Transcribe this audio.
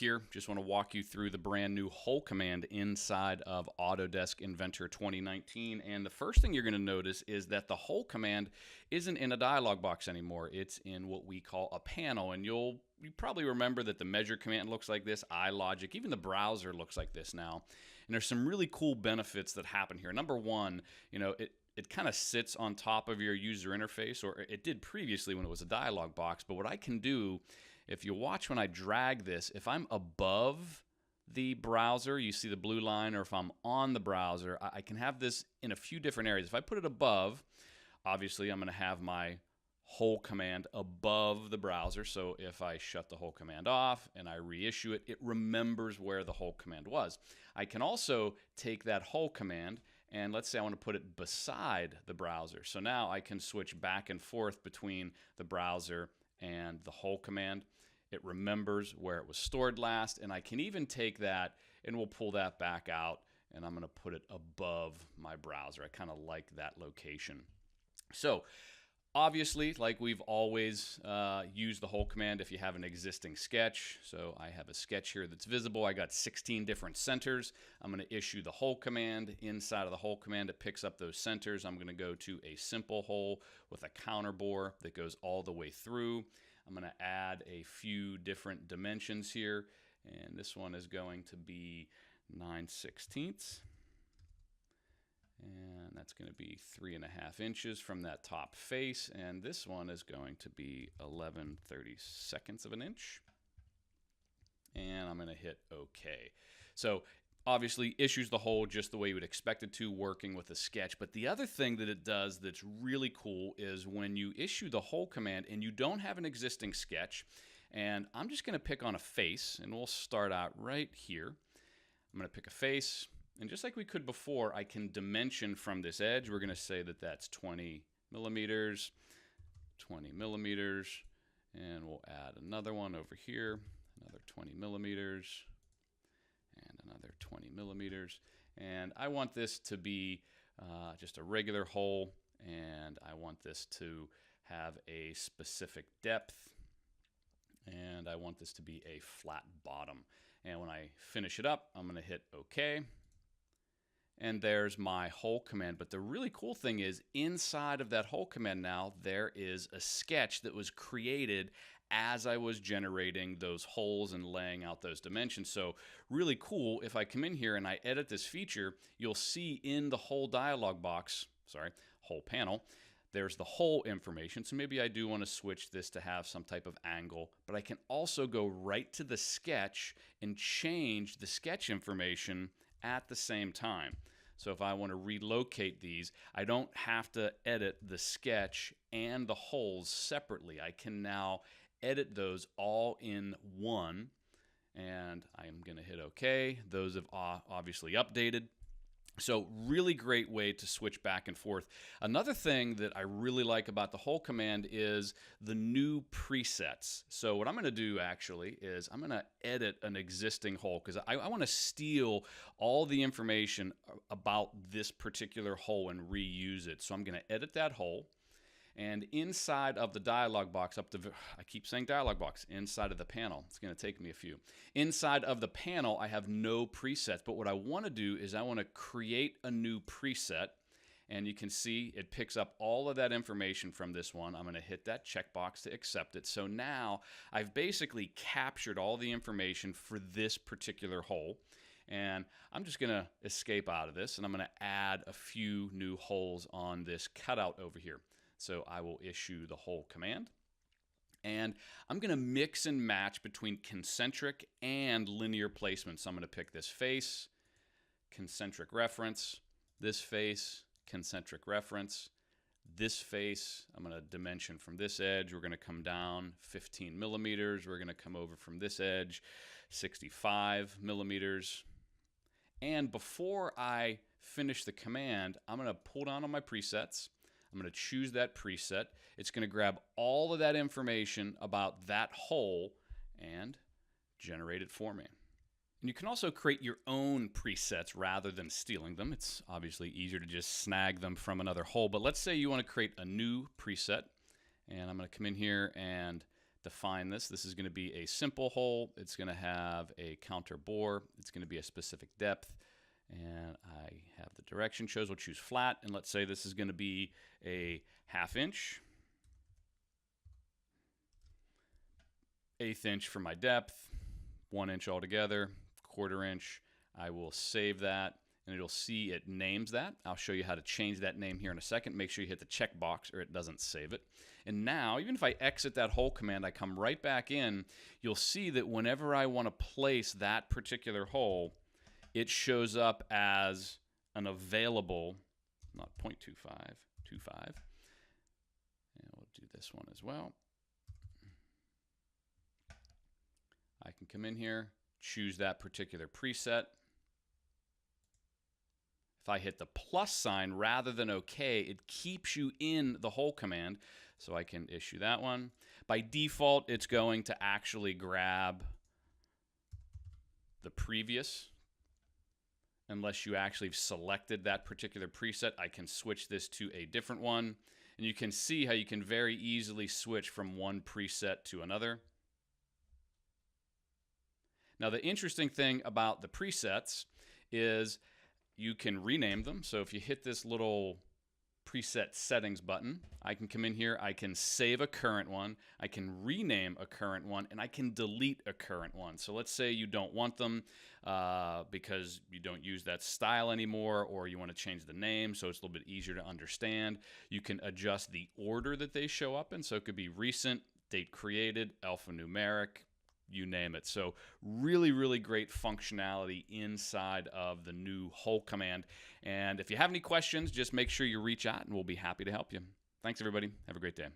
here. Just want to walk you through the brand new hole command inside of Autodesk Inventor 2019. And the first thing you're going to notice is that the hole command isn't in a dialog box anymore. It's in what we call a panel. And you probably remember that the measure command looks like this, iLogic, even the browser looks like this now. And there's some really cool benefits that happen here. Number one, it kind of sits on top of your user interface, or it did previously when it was a dialog box. But what I can do, if you watch when I drag this, if I'm above the browser, you see the blue line, or if I'm on the browser, I can have this in a few different areas. If I put it above, obviously I'm going to have my hole command above the browser. So if I shut the hole command off and I reissue it, it remembers where the hole command was. I can also take that hole command and let's say I want to put it beside the browser. So now I can switch back and forth between the browser and the hole command. It remembers where it was stored last, and I can even take that and we'll pull that back out, and I'm going to put it above my browser. I kind of like that location. So obviously, like we've always used the hole command if you have an existing sketch. So I have a sketch here that's visible. I got 16 different centers. I'm going to issue the hole command. Inside of the hole command, it picks up those centers. I'm going to go to a simple hole with a counter bore that goes all the way through. I'm going to add a few different dimensions here. And this one is going to be 9/16. And that's going to be 3.5 inches from that top face. And this one is going to be 11/32 of an inch. And I'm going to hit OK. So obviously issues the hole just the way you would expect it to, working with a sketch. But the other thing that it does that's really cool is when you issue the hole command and you don't have an existing sketch, and I'm just going to pick on a face, and we'll start out right here. I'm going to pick a face. And just like we could before, I can dimension from this edge. We're going to say that that's 20 millimeters, 20 millimeters, and we'll add another one over here, another 20 millimeters, and another 20 millimeters. And I want this to be just a regular hole, and I want this to have a specific depth, and I want this to be a flat bottom. And when I finish it up, I'm going to hit OK. And there's my hole command. But the really cool thing is inside of that hole command now, there is a sketch that was created as I was generating those holes and laying out those dimensions. So really cool. If I come in here and I edit this feature, you'll see in the hole dialog box, hole panel, there's the hole information. So maybe I do want to switch this to have some type of angle, but I can also go right to the sketch and change the sketch information at the same time. So if I want to relocate these, I don't have to edit the sketch and the holes separately. I can now edit those all in one, and I'm going to hit OK. Those have obviously updated. So really great way to switch back and forth. Another thing that I really like about the hole command is the new presets. So what I'm going to do actually is I'm going to edit an existing hole because I want to steal all the information about this particular hole and reuse it. So I'm going to edit that hole. And inside of the dialog box, I keep saying dialog box, inside of the panel, it's going to take me a few. Inside of the panel, I have no presets, but what I want to do is I want to create a new preset, and you can see it picks up all of that information from this one. I'm going to hit that checkbox to accept it. So now I've basically captured all the information for this particular hole, and I'm just going to escape out of this, and I'm going to add a few new holes on this cutout over here. So I will issue the hole command, and I'm going to mix and match between concentric and linear placement. So I'm going to pick this face, concentric reference, this face, concentric reference, this face. I'm going to dimension from this edge. We're going to come down 15 millimeters. We're going to come over from this edge 65 millimeters. And before I finish the command, I'm going to pull down on my presets. I'm going to choose that preset. It's going to grab all of that information about that hole and generate it for me. And you can also create your own presets rather than stealing them. It's obviously easier to just snag them from another hole. But let's say you want to create a new preset. And I'm going to come in here and define this. This is going to be a simple hole. It's going to have a counter bore. It's going to be a specific depth. And I have the direction shows. We'll choose flat. And let's say this is going to be a 1/2 inch. 1/8 inch for my depth. 1 inch altogether. 1/4 inch. I will save that. And it'll see it names that. I'll show you how to change that name here in a second. Make sure you hit the check box or it doesn't save it. And now, even if I exit that hole command, I come right back in, you'll see that whenever I want to place that particular hole, it shows up as an available, not 0.25, 25. And we'll do this one as well. I can come in here, choose that particular preset. If I hit the plus sign rather than OK, it keeps you in the hole command. So I can issue that one. By default, it's going to actually grab the previous. Unless you actually selected that particular preset, I can switch this to a different one. And you can see how you can very easily switch from one preset to another. Now, the interesting thing about the presets is you can rename them. So if you hit this little preset settings button, I can come in here, I can save a current one, I can rename a current one, and I can delete a current one. So let's say you don't want them because you don't use that style anymore, or you want to change the name so it's a little bit easier to understand. You can adjust the order that they show up in. So it could be recent, date created, alphanumeric, you name it. So really, really great functionality inside of the new hole command. And if you have any questions, just make sure you reach out and we'll be happy to help you. Thanks, everybody. Have a great day.